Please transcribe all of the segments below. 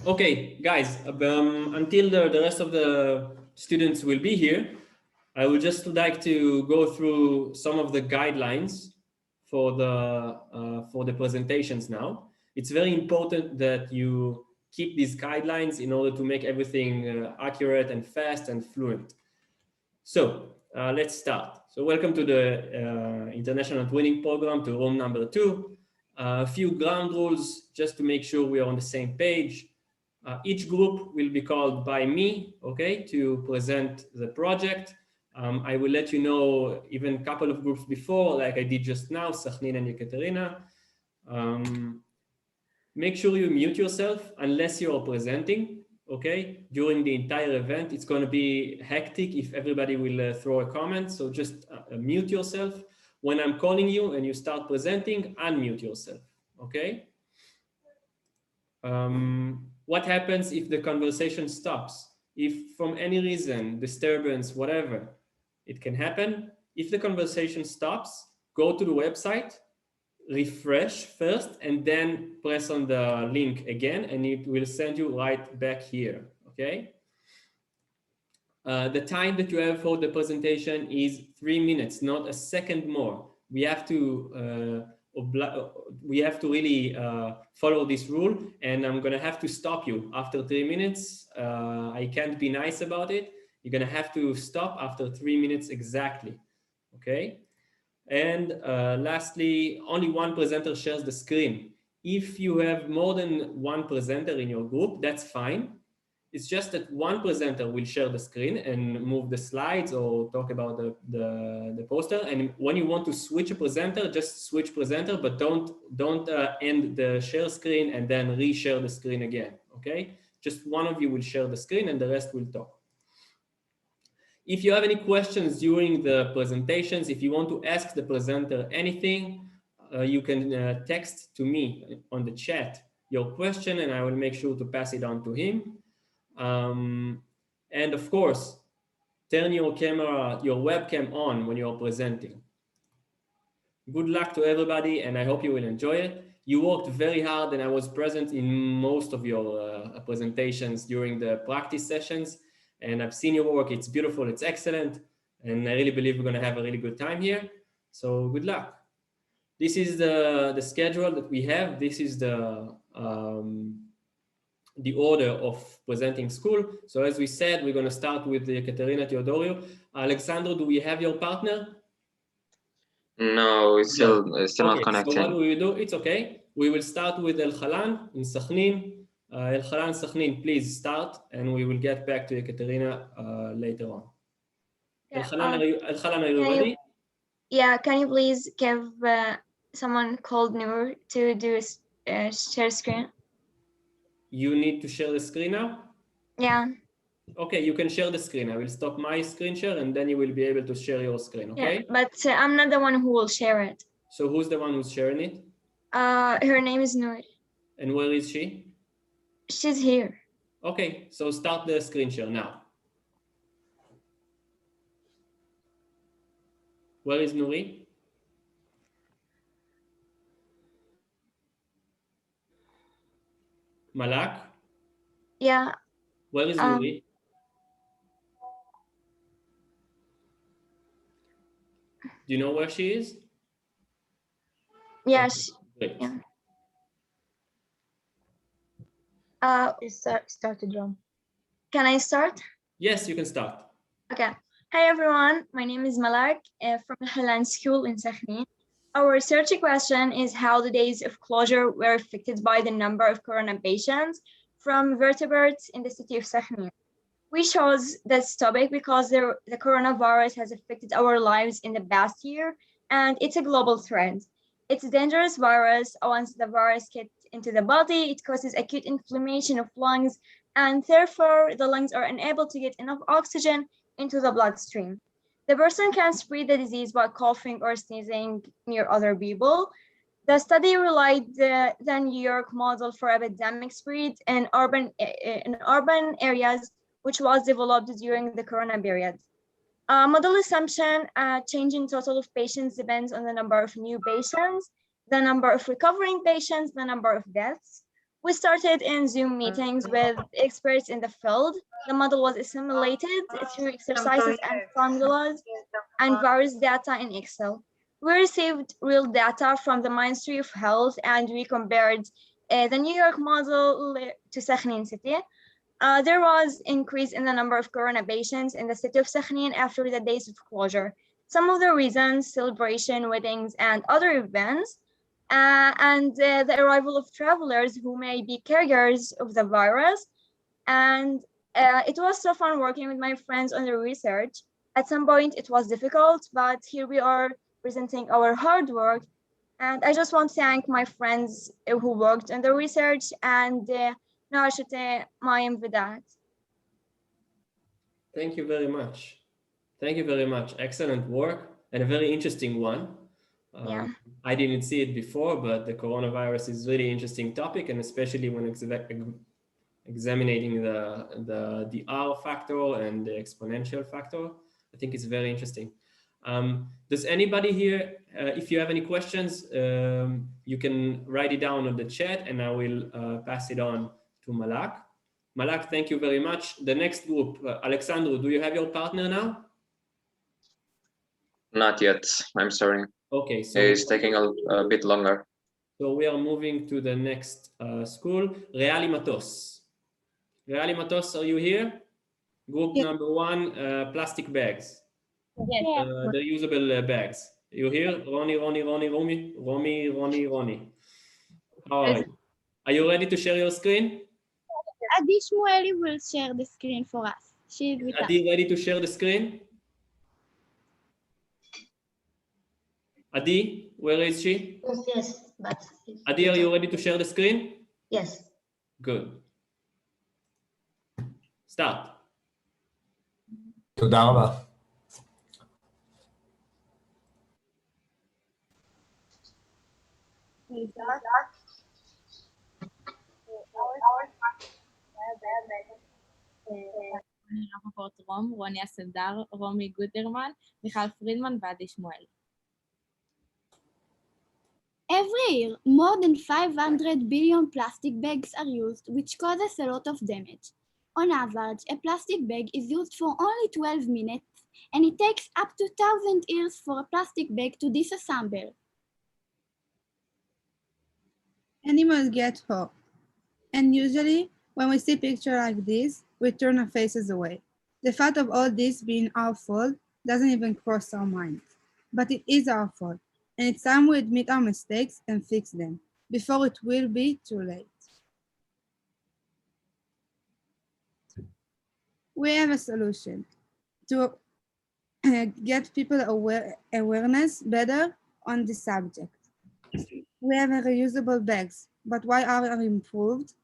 Okay, guys, until the rest of the students will be here, I would just like to go through some of the guidelines for the presentations now. It's very important that you keep these guidelines in order to make everything accurate and fast and fluent. So let's start. So welcome to the International Twinning Program, to room number 2. A few ground rules just to make sure we are on the same page. Each group will be called by me, okay, to present the project. I will let you know even a couple of groups before, like I did just now, Sakhnin and Yekaterina. Make sure you mute yourself unless you are presenting, okay? During the entire event, it's going to be hectic if everybody will throw a comment, so just mute yourself. When I'm calling you and you start presenting, unmute yourself, okay? What happens if the conversation stops? If from any reason, disturbance, whatever, it can happen. If the conversation stops, go to the website, refresh first, and then press on the link again, and it will send you right back here, okay? The time that you have for the presentation is 3 minutes, not a second more. We have to really follow this rule, and I'm gonna have to stop you after 3 minutes. I can't be nice about it. You're gonna have to stop after 3 minutes exactly, okay? And lastly, only one presenter shares the screen. If you have more than one presenter in your group, that's fine. It's just that one presenter will share the screen and move the slides or talk about the poster. And when you want to switch a presenter, just switch presenter, but don't end the share screen and then reshare the screen again, okay? Just one of you will share the screen and the rest will talk. If you have any questions during the presentations, if you want to ask the presenter anything, you can text to me on the chat your question and I will make sure to pass it on to him. And of course, turn your camera, your webcam on when you're presenting. Good luck to everybody and I hope you will enjoy it. You worked very hard and I was present in most of your presentations during the practice sessions. And I've seen your work, it's beautiful, it's excellent. And I really believe we're gonna have a really good time here. So good luck. This is the schedule that we have. This is the order of presenting school. So as we said, we're gonna start with Katerina Teodorio. Alexandro, do we have your partner? No, it's still not connecting. So what we will do, it's okay. We will start with El Khalan in Sakhnin. El Khalan, Sakhnin, please start, and we will get back to Ekaterina later on. Yeah, El Khalan, are you ready? Yeah, can you please give someone called Noor to do a share screen? You need to share the screen now? Yeah. Okay, you can share the screen. I will stop my screen share, and then you will be able to share your screen, okay? Yeah, but I'm not the one who will share it. So who's the one who's sharing it? Her name is Noor. And where is she? She's here. Okay, so start the screen share now. Where is Nouri? Malak? Yeah. Where is Nouri? Do you know where she is? Yes. Great. Yeah. Started, John. Can I start? Yes, you can start. Okay. Hi, everyone. My name is Malak from Halan School in Sakhnin. Our research question is how the days of closure were affected by the number of corona patients from vertebrates in the city of Sakhnin. We chose this topic because the coronavirus has affected our lives in the past year, and it's a global threat. It's a dangerous virus. Once the virus gets into the body, it causes acute inflammation of lungs, and therefore the lungs are unable to get enough oxygen into the bloodstream. The person can spread the disease by coughing or sneezing near other people. The study relied the New York model for epidemic spread in urban areas, which was developed during the corona period. Model assumption, change in total of patients depends on the number of new patients, the number of recovering patients, the number of deaths. We started in Zoom meetings with experts in the field. The model was assimilated through exercises and formulas and various data in Excel. We received real data from the Ministry of Health and we compared the New York model to Sakhnine city. There was increase in the number of corona patients in the city of Sakhnine after the days of closure. Some of the reasons, celebration, weddings, and other events, and the arrival of travelers who may be carriers of the virus. And it was so fun working with my friends on the research. At some point, it was difficult, but here we are presenting our hard work. And I just want to thank my friends who worked on the research and ناشطة Mayim Vedat. Thank you very much. Thank you very much. Excellent work and a very interesting one. Yeah. I didn't see it before, but the coronavirus is really interesting topic, and especially when examining the R factor and the exponential factor. I think it's very interesting. Does anybody here, if you have any questions, you can write it down on the chat and I will pass it on to Malak. Malak, thank you very much. The next group, Alexandru, do you have your partner now? Not yet, I'm sorry. Okay, so it's taking a bit longer. So we are moving to the next school, RHAW Matos. RHAW Matos, are you here? Group number 1, plastic bags. Yes. The reusable bags. You here? Ronnie. How are you? Are you ready to share your screen? Adi Shmueli will share the screen for us. She is with us. Adi, ready to share the screen? Adi, where is she? Yes, but... Adi, are you ready to share the screen? Yes. Good. Start. תודה רבה. רוני אסנדר, רומי גוטרמן, מיכל פרידמן ועדי שמואל. Every year, more than 500 billion plastic bags are used, which causes a lot of damage. On average, a plastic bag is used for only 12 minutes, and it takes up to 1,000 years for a plastic bag to disassemble. Animals get hot, and usually, when we see pictures like this, we turn our faces away. The thought of all this being our fault doesn't even cross our minds. But it is our fault, and it's time we admit our mistakes and fix them, before it will be too late. We have a solution to get people awareness better on this subject. We have reusable bags, but why are they improved?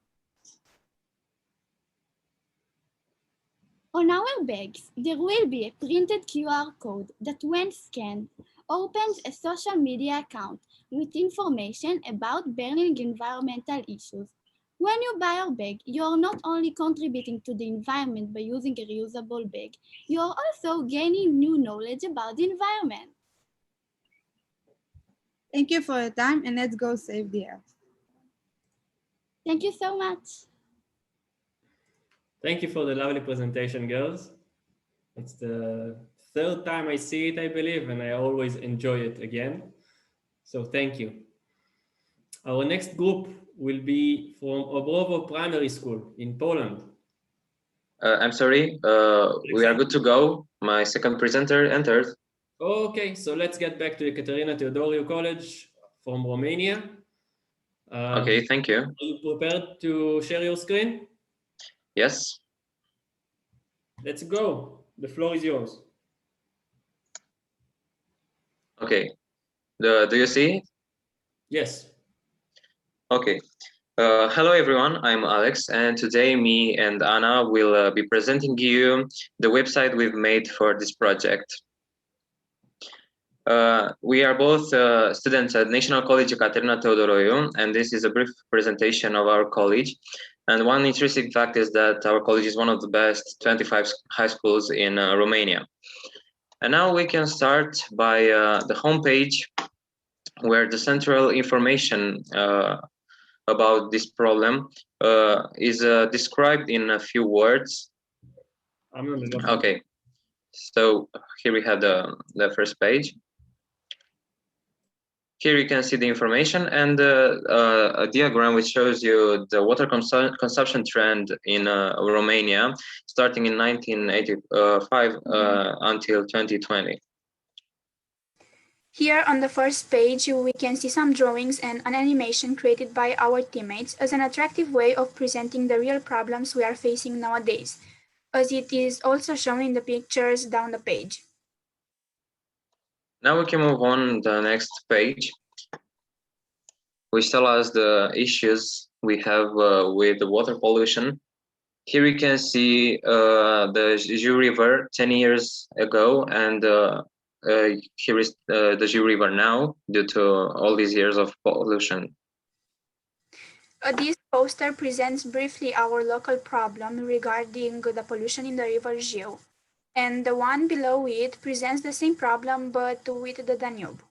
On our bags, there will be a printed QR code that, when scanned, opens a social media account with information about burning environmental issues. When you buy our bag, you are not only contributing to the environment by using a reusable bag, you are also gaining new knowledge about the environment. Thank you for your time, and let's go save the earth. Thank you so much. Thank you for the lovely presentation, girls. It's the third time I see it, I believe, and I always enjoy it again. So thank you. Our next group will be from RHAW Primary School in Poland. I'm sorry, we are good to go. My second presenter entered. Okay, so let's get back to Ekaterina Teodoriu College from Romania. Okay, thank you. Are you prepared to share your screen? Yes. Let's go. The floor is yours. Okay. Do you see it? Yes. Okay. Hello everyone, I'm Alex, and today me and Anna will be presenting you the website we've made for this project. We are both students at National College Ecaterina Teodoroiu, and this is a brief presentation of our college. And one interesting fact is that our college is one of the best 25 high schools in Romania. And now we can start by the homepage, where the central information about this problem is described in a few words. Okay, so here we have the first page. Here you can see the information and a diagram which shows you the water consumption trend in Romania, starting in 1985 until 2020. Here on the first page, we can see some drawings and an animation created by our teammates as an attractive way of presenting the real problems we are facing nowadays, as it is also shown in the pictures down the page. Now we can move on to the next page, which tells us the issues we have with the water pollution. Here you can see the Jiu River 10 years ago, and here is the Jiu River now, due to all these years of pollution. This poster presents briefly our local problem regarding the pollution in the river Jiu, and the one below it presents the same problem but with the Danube.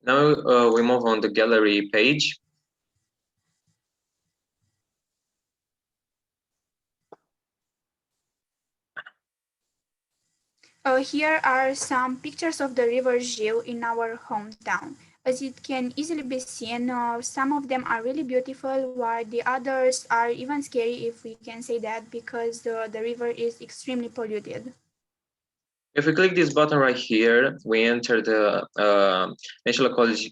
Now we move on the gallery page. Here are some pictures of the river Jiu in our hometown. As it can easily be seen, some of them are really beautiful, while the others are even scary, if we can say that, because the river is extremely polluted. If we click this button right here, we enter the National College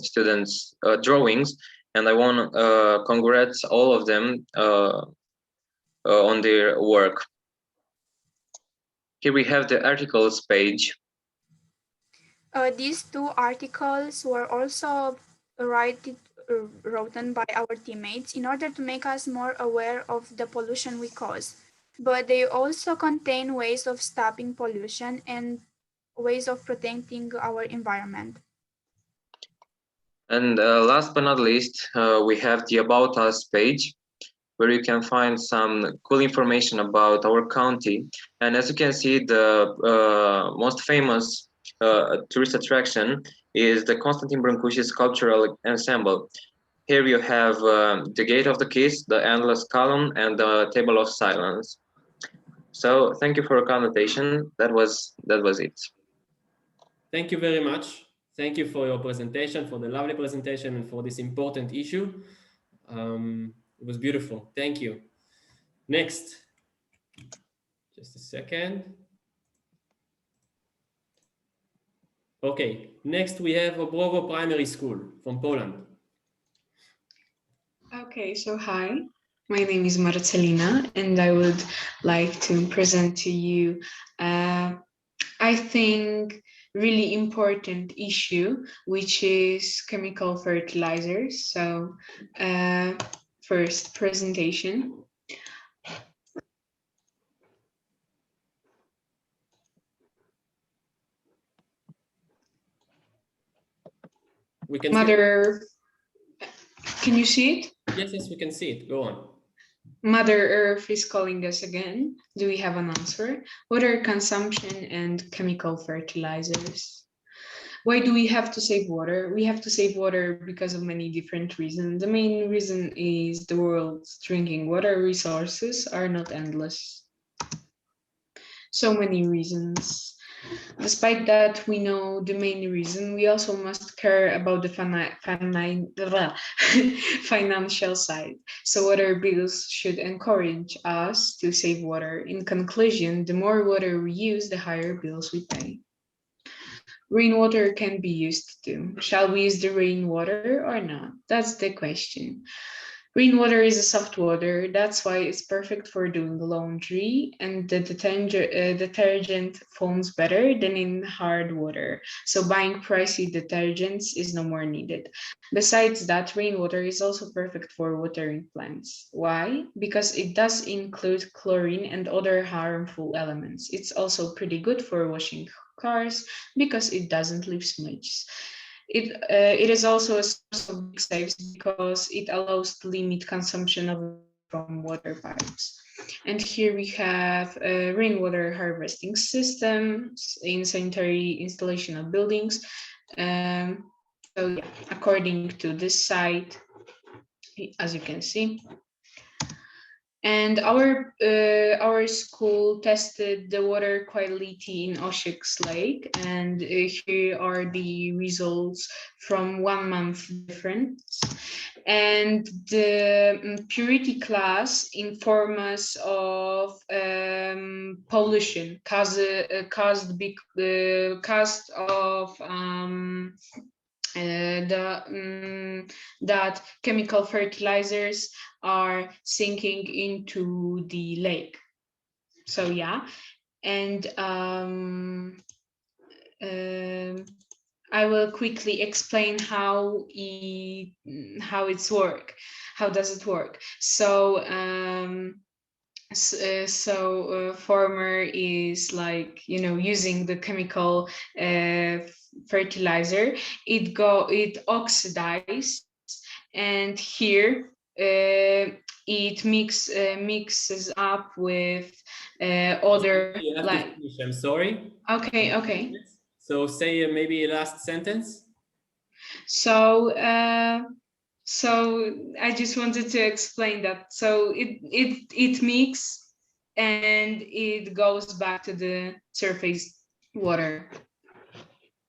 students' drawings, and I want to congrats all of them on their work. Here we have the articles page. These two articles were also written by our teammates in order to make us more aware of the pollution we cause. But they also contain ways of stopping pollution and ways of protecting our environment. And last but not least, we have the About Us page, where you can find some cool information about our county. And as you can see, the most famous tourist attraction is the Constantin Brâncuși Sculptural Ensemble. Here you have the Gate of the Kiss, the Endless Column, and the Table of Silence. So thank you for your connotation. That was it. Thank you very much. Thank you for your presentation, for the lovely presentation, and for this important issue. It was beautiful. Thank you. Next, just a second. Okay, next we have RHAW Primary School from Poland. Okay, so hi, my name is Marcelina, and I would like to present to you, I think, really important issue, which is chemical fertilizers. So first presentation. We can Mother, can you see it? Yes, we can see it. Go on. Mother Earth is calling us again. Do we have an answer? Water consumption and chemical fertilizers. Why do we have to save water? We have to save water because of many different reasons. The main reason is the world's drinking water resources are not endless. So many reasons. Despite that, we know the main reason. We also must care about the financial side. So water bills should encourage us to save water. In conclusion, the more water we use, the higher bills we pay. Rainwater can be used too. Shall we use the rainwater or not? That's the question. Rainwater is a soft water. That's why it's perfect for doing laundry, and the detergent foams better than in hard water. So buying pricey detergents is no more needed. Besides that, rainwater is also perfect for watering plants. Why? Because it does include chlorine and other harmful elements. It's also pretty good for washing cars because it doesn't leave smudges. It is also a source of big saves because it allows to limit consumption of from water pipes. And here we have rainwater harvesting systems in sanitary installation of buildings. So yeah, according to this site, as you can see. And our school tested the water quality in Oshik's Lake, and here are the results from 1 month difference. And the purity class informs us of pollution caused of that chemical fertilizers are sinking into the lake. So yeah, and I will quickly explain how it's work. How does it work? So farmer is like, you know, using the chemical fertilizer. It oxidizes, and here it mixes up with other, You have like, to finish. I'm sorry. okay. So say maybe a last sentence. So I just wanted to explain that. So it mixes and it goes back to the surface water.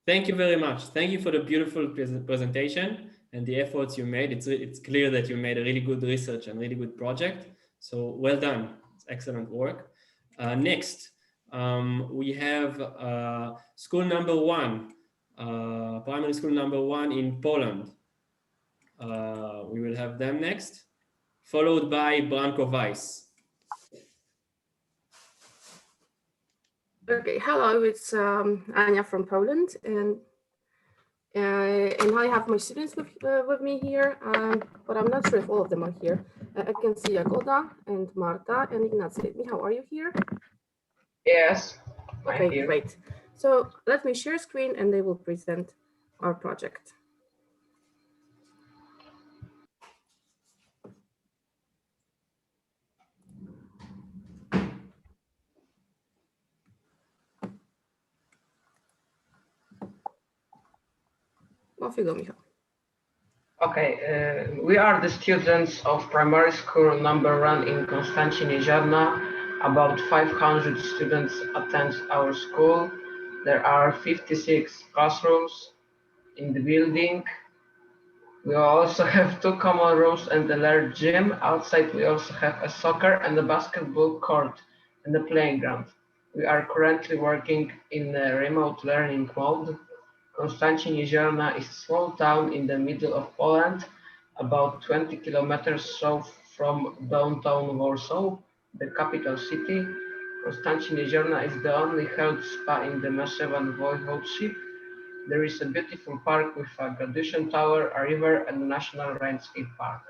Thank you very much. Thank you for the beautiful presentation and the efforts you made. It's clear that you made a really good research and really good project. So well done. It's excellent work. Next, we have school number 1, primary school number 1 in Poland. We will have them next, followed by Branko Weiss. Okay, hello, it's Anya from Poland, and I have my students with me here, but I'm not sure if all of them are here. I can see Jagoda and Marta and Ignacy. How are you here? Yes. Okay, great. So let me share screen and they will present our project. Off you go, Michał. Okay, we are the students of primary school number 1 in Konstancin Jeziorna. About 500 students attend our school. There are 56 classrooms in the building. We also have 2 common rooms and a large gym. Outside we also have a soccer and a basketball court and a playing ground. We are currently working in a remote learning mode. Konstancin Jeziorna is a small town in the middle of Poland, about 20 kilometers south from downtown Warsaw, the capital city. Konstancin Jeziorna is the only health spa in the Maszewan Voivodeship. There is a beautiful park with a graduation tower, a river, and a national landscape park.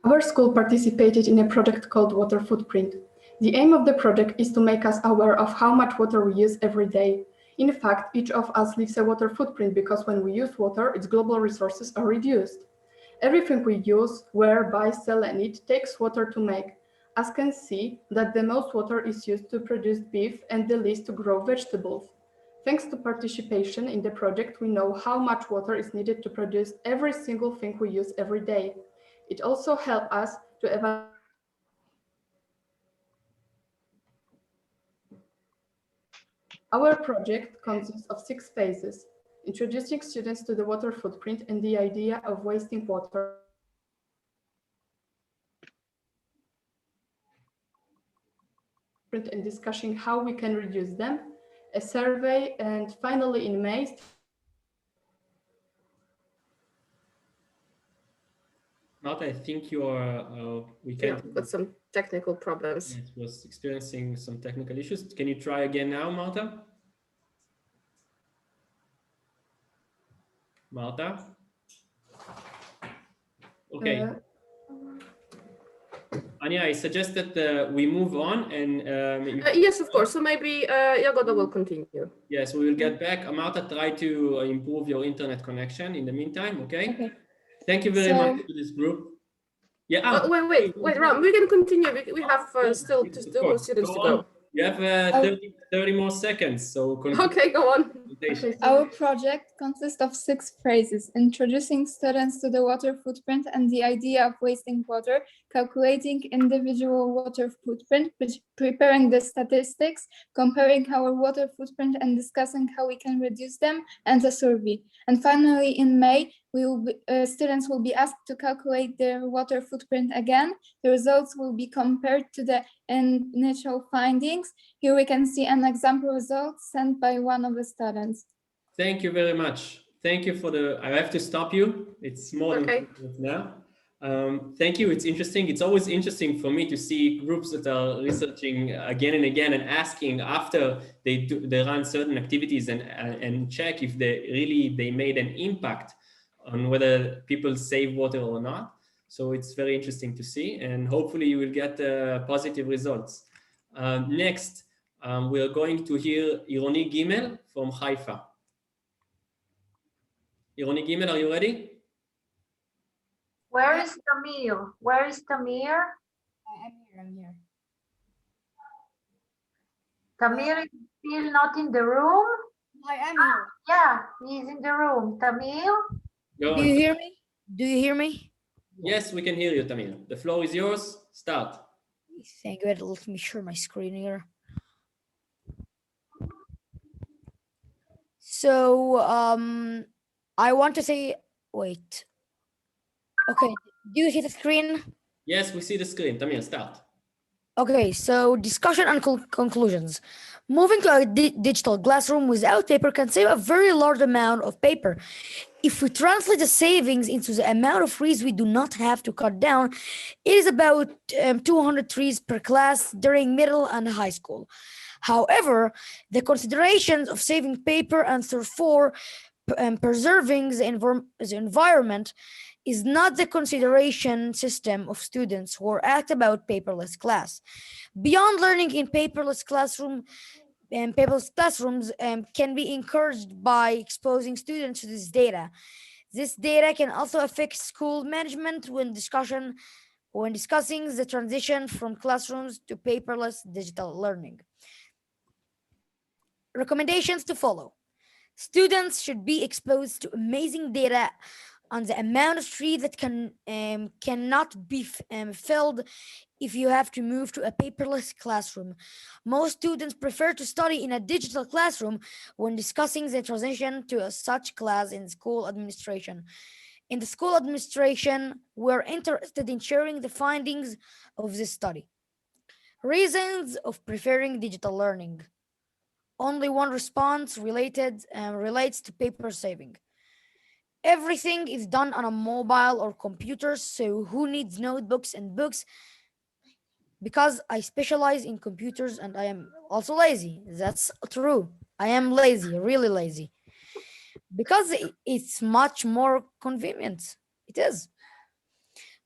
Our school participated in a project called Water Footprint. The aim of the project is to make us aware of how much water we use every day. In fact, each of us leaves a water footprint because when we use water, its global resources are reduced. Everything we use, wear, buy, sell, and eat takes water to make. As can see, that the most water is used to produce beef and the least to grow vegetables. Thanks to participation in the project, we know how much water is needed to produce every single thing we use every day. It also helps us to evaluate. Our project consists of 6 phases: introducing students to the water footprint and the idea of wasting water, and discussing how we can reduce them, a survey, and finally in May, Marta, I think you are, we Yeah, can't. got some technical problems. It was experiencing some technical issues. Can you try again now, Marta? Marta? Okay. Anya, I suggest that we move on and yes, of course. So maybe Jagoda will continue. yes, we will get back. Marta, try to improve your internet connection in the meantime, okay? Okay. Thank you very much to this group. Yeah. Wait, Ram, we can continue. We have still more students to go. You have 30 more seconds, so okay, go on. Our project consists of 6 phases: introducing students to the water footprint and the idea of wasting water, calculating individual water footprint, preparing the statistics, comparing our water footprint and discussing how we can reduce them, and a survey. And finally, in May, students will be asked to calculate their water footprint again. The results will be compared to the initial findings. Here we can see an example result sent by one of the students. Thank you very much. Thank you for the, I have to stop you. It's more than 2 minutes now. Thank you. It's interesting. It's always interesting for me to see groups that are researching again and again and asking after they run certain activities and check if they made an impact on whether people save water or not. So it's very interesting to see, and hopefully you will get positive results. Next, we are going to hear Ironi Gimel from Haifa. Ironi Gimel, are you ready? Where is Tamir? Where is Tamir? I'm here. Tamir is still not in the room? I am here. Yeah, he's in the room. Tamir? Do you hear me? Do you hear me? Yes, we can hear you, Tamir. The floor is yours. Start. Thank you. Let me share my screen here. So, I want to say, wait. Okay, do you see the screen? Yes, we see the screen. Tamir, start. Okay, so discussion and conclusions. Moving to a digital classroom without paper can save a very large amount of paper. If we translate the savings into the amount of trees we do not have to cut down, it is about 200 trees per class during middle and high school. However, the considerations of saving paper and therefore preserving the environment is not the consideration system of students who are asked about paperless class. Beyond learning in paperless classrooms can be encouraged by exposing students to this data. This data can also affect school management when discussing the transition from classrooms to paperless digital learning. Recommendations to follow. Students should be exposed to amazing data on the amount of trees that cannot be filled if you have to move to a paperless classroom. Most students prefer to study in a digital classroom when discussing the transition to such class in school administration. In the school administration, we're interested in sharing the findings of this study. Reasons of preferring digital learning. Only one response relates to paper saving. Everything is done on a mobile or computer, so who needs notebooks and books? Because I specialize in computers and I am also lazy. That's true. I am lazy, really lazy. Because it's much more convenient. It is.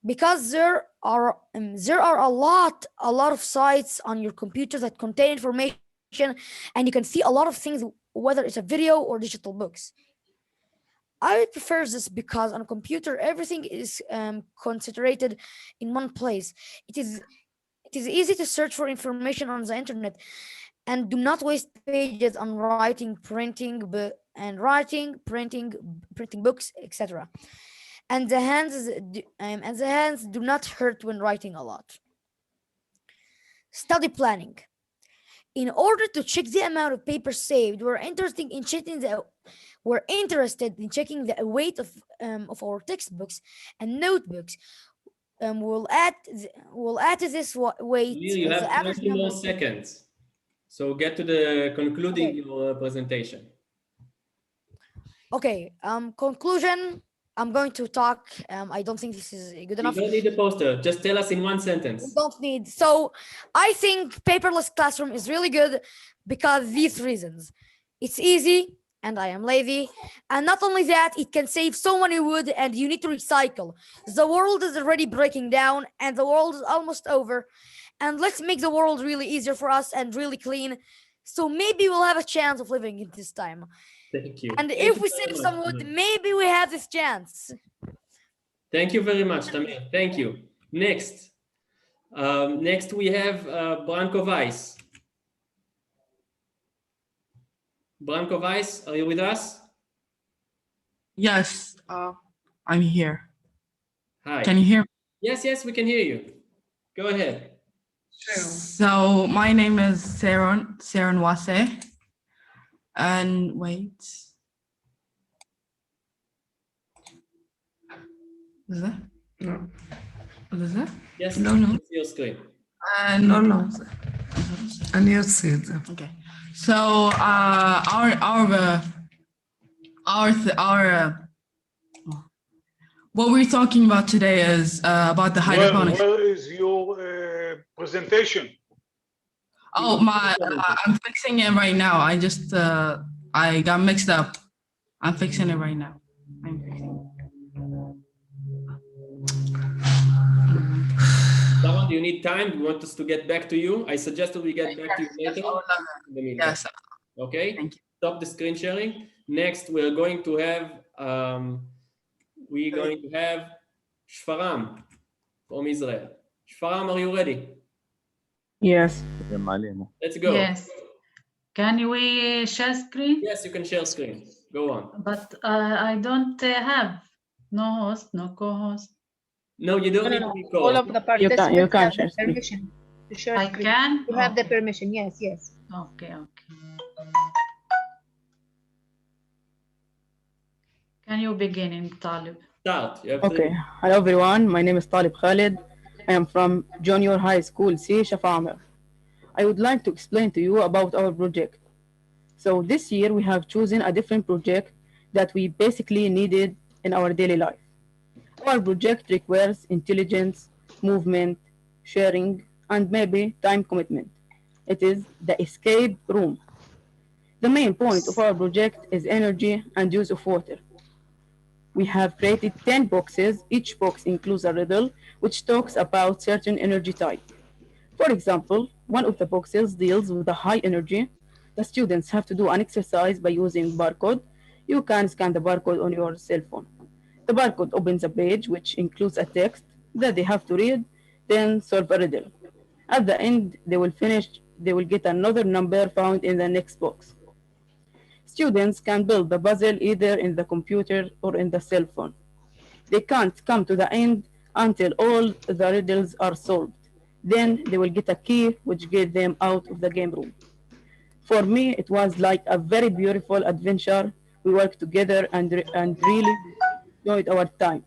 Because there are a lot of sites on your computer that contain information, and you can see a lot of things, whether it's a video or digital books. I prefer this because on a computer, everything is concentrated in one place. It is easy to search for information on the internet and do not waste pages on printing books, etc. And the hands do not hurt when writing a lot. Study planning. In order to check the amount of paper saved, we're interested in checking the weight of our textbooks and notebooks. We'll add to this weight. You have 20 more seconds. So get to the concluding your presentation. Okay. Conclusion. I'm going to talk. I don't think this is good You enough. don't need a poster. Just tell us in one We sentence. don't need. So I think paperless classroom is really good because these reasons. It's easy and I am lazy. And not only that, it can save so many wood and you need to recycle. The world is already breaking down and the world is almost over. And let's make the world really easier for us and really clean. So maybe we'll have a chance of living in this time. Thank you. And Thank if you we very save much, some wood, Tamir. maybe we have this chance. Thank you very much, Tamir. Thank you. Next. Next we have Branko Weiss. Branko Weiss, are you with us? Yes, I'm here. Hi. Can you hear me? Yes, yes, we can hear you. Go ahead. So my name is Saron Wase. And wait. Is that? No. What is that? Yes, No, no. it's your screen. No, no. אני אוציא את זה. Okay. So what we're talking about today is about the hydroponics. Where is your presentation? Oh, I'm fixing it right now. I got mixed up. I'm fixing it right now. I'm fixing it. Someone, do you need time? Do you want us to get back to you? I suggested we get back to you later. Yes. Okay. Thank you. Stop the screen sharing. Next, we're going to have Shfaram from Israel. Shfaram, are you ready? Yes. Let's go. Yes. Can we share screen? Yes, you can share screen. Go on. But I don't have no host, no co-host. No, you don't need to be called. All of the participants you can have share the screen. permission to share I screen. can? You have the permission, yes, yes. Okay. Can you begin in Talib? Start. Okay. Hello everyone, my name is Talib Khalid. I am from Junior High School C, Shafa'amer. I would like to explain to you about our project. So this year we have chosen a different project that we basically needed in our daily life. Our project requires intelligence, movement, sharing, and maybe time commitment. It is the escape room. The main point of our project is energy and use of water. We have created 10 boxes. Each box includes a riddle which talks about certain energy type. For example, one of the boxes deals with the high energy. The students have to do an exercise by using barcode. You can scan the barcode on your cell phone. The barcode opens a page which includes a text that they have to read, then solve a riddle. At the end, they will get another number found in the next box. Students can build the puzzle either in the computer or in the cell phone. They can't come to the end until all the riddles are solved. Then they will get a key which gets them out of the game room. For me, it was like a very beautiful adventure. We worked together and really enjoyed our time.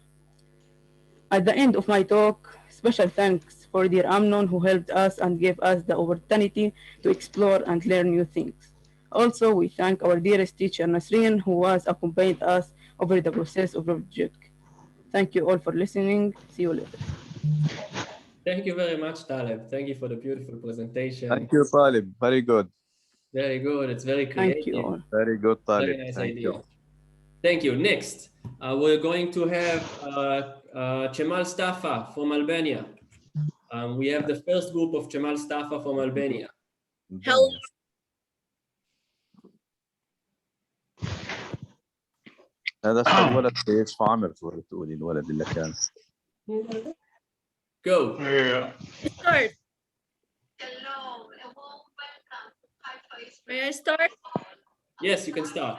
At the end of my talk, special thanks for dear Amnon who helped us and gave us the opportunity to explore and learn new things. Also, we thank our dearest teacher Nasreen who was accompanied us over the process of the project. Thank you all for listening. See you later. Thank you very much, Talib. Thank you for the beautiful presentation. Thank you, Talib. Very good. Very good. It's very creative. Thank you all. Very good, Talib. Very nice Thank idea. you. Thank you. Next, we're going to have Cemal Stafa from Albania. We have the first group of Cemal Stafa from Albania. Hello. هذا الولد ايش عامر تقولي الولد اللي كان Go. Start. May I start? Yes, you can start.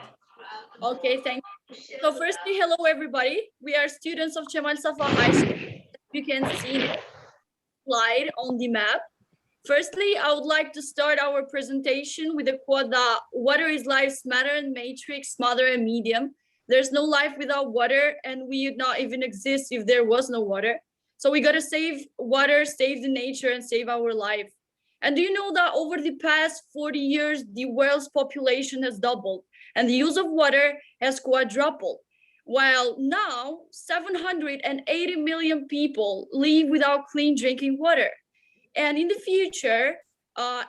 Okay, thank you. So firstly, hello everybody. We are students of Cemal Safa High School. You can see the slide on the map. Firstly, I would like to start our presentation with the quote that water is life's matter and matrix, mother and medium. There's no life without water, and we would not even exist if there was no water. So we gotta save water, save the nature, and save our life. And do you know that over the past 40 years, the world's population has doubled and the use of water has quadrupled? while now 780 million people live without clean drinking water. And in the future,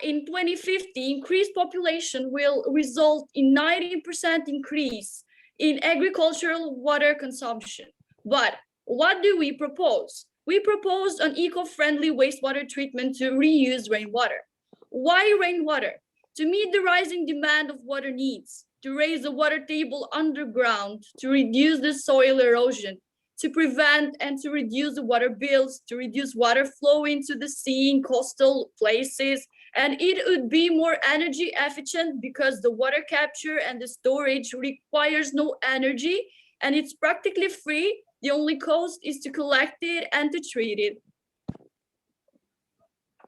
in 2050, increased population will result in 90% increase in agricultural water consumption. But what do we propose? We propose an eco-friendly wastewater treatment to reuse rainwater. Why rainwater? To meet the rising demand of water needs, to raise the water table underground, to reduce the soil erosion, to prevent and to reduce the water bills, to reduce water flow into the sea in coastal places. And it would be more energy efficient because the water capture and the storage requires no energy and it's practically free. The only cost is to collect it and to treat it.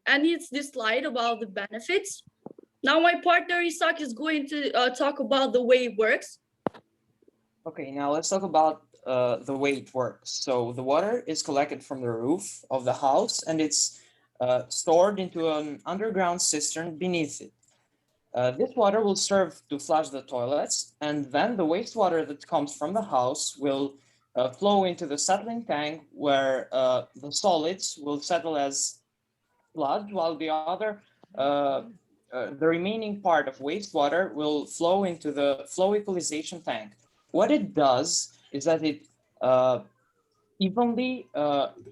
And it's this slide about the benefits. Now my partner Isaac is going to talk about the way it works. Okay, now let's talk about the way it works. So the water is collected from the roof of the house and it's stored into an underground cistern beneath it. This water will serve to flush the toilets, and then the wastewater that comes from the house will flow into the settling tank where the solids will settle as sludge, while the remaining part of wastewater will flow into the flow equalization tank. What it does is that it evenly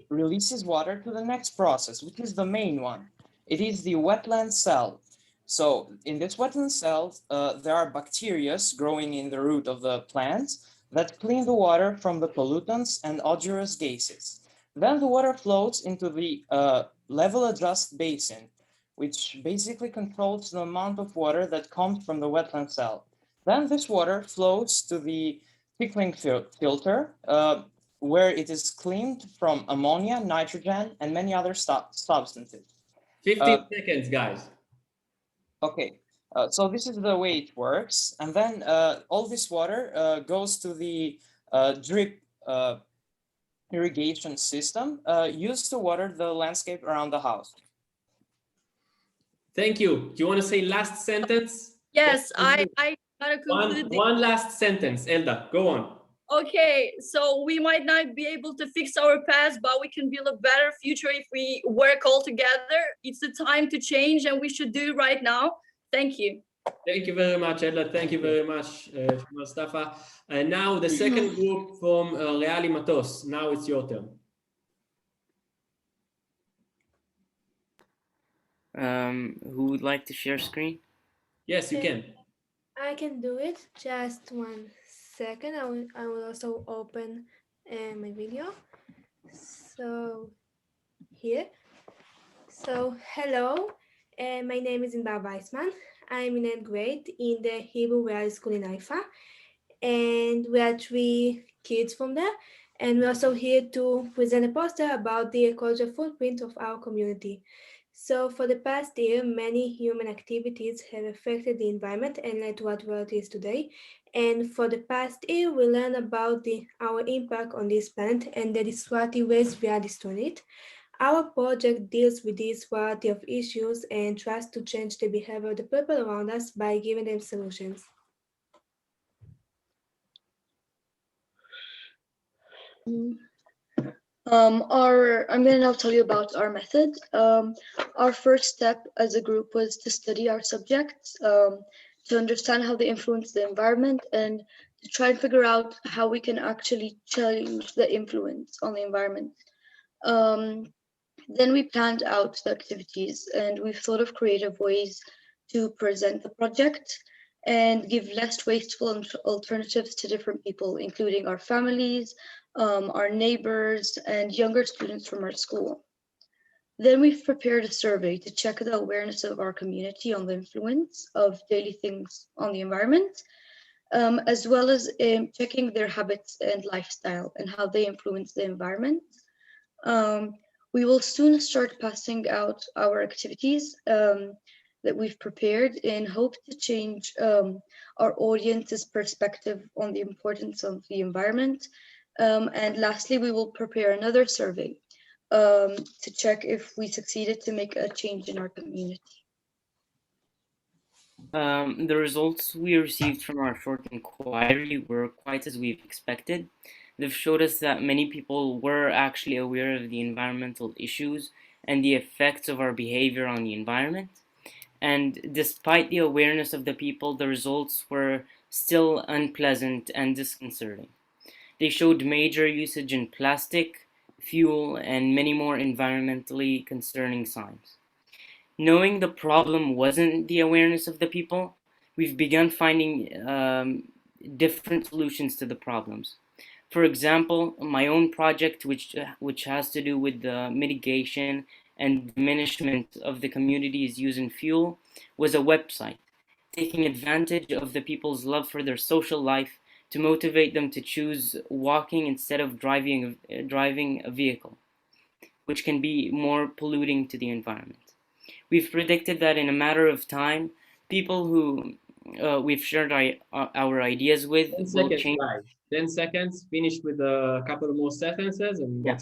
releases water to the next process, which is the main one. It is the wetland cell. So in this wetland cell, there are bacteria growing in the root of the plant that clean the water from the pollutants and odorous gases. Then the water flows into the level adjust basin, which basically controls the amount of water that comes from the wetland cell. Then this water flows to the trickling filter, where it is cleaned from ammonia, nitrogen, and many other substances. 15 seconds, guys. Okay, so this is the way it works. And then all this water goes to the drip irrigation system used to water the landscape around the house. Thank you. Do you want to say last sentence? Yes, I gotta conclude. One last sentence, Elda, go on. Okay, so we might not be able to fix our past, but we can build a better future if we work all together. It's the time to change and we should do it right now. Thank you. Thank you very much, Elda. Thank you very much, Mustafa. And now the second group from Reali Matos. Now it's your turn. Who would like to share screen? Yes, you can. I can do it. Just 1 second. I will also open my video. So here. So hello, my name is Inbar Weissman. I'm in 8th grade in the Hebrew Real School in Haifa, and we are 3 kids from there. And we're also here to present a poster about the ecological footprint of our community. So for the past year, many human activities have affected the environment and led to what world is today. And for the past year, we learned about our impact on this planet and the destructive ways we are destroying it. Our project deals with this variety of issues and tries to change the behavior of the people around us by giving them solutions. I'm going to now tell you about our method. Our first step as a group was to study our subjects, to understand how they influence the environment and to try and figure out how we can actually change the influence on the environment. Then we planned out the activities and we've thought of creative ways to present the project and give less wasteful alternatives to different people, including our families, our neighbors, and younger students from our school. Then we've prepared a survey to check the awareness of our community on the influence of daily things on the environment, as well as checking their habits and lifestyle and how they influence the environment. We will soon start passing out our activities that we've prepared in hope to change our audience's perspective on the importance of the environment. And lastly, we will prepare another survey to check if we succeeded to make a change in our community. The results we received from our short inquiry were quite as we've expected. They've showed us that many people were actually aware of the environmental issues and the effects of our behavior on the environment. And despite the awareness of the people, the results were still unpleasant and disconcerting. They showed major usage in plastic, fuel, and many more environmentally concerning signs. Knowing the problem wasn't the awareness of the people, we've begun finding different solutions to the problems. For example, my own project, which has to do with the mitigation and diminishment of the community's use in fuel, was a website, taking advantage of the people's love for their social life to motivate them to choose walking instead of driving a vehicle, which can be more polluting to the environment. We've predicted that in a matter of time, people who we've shared our ideas with 10 will seconds, change. guys. 10 seconds, finish with a couple more sentences and Yeah.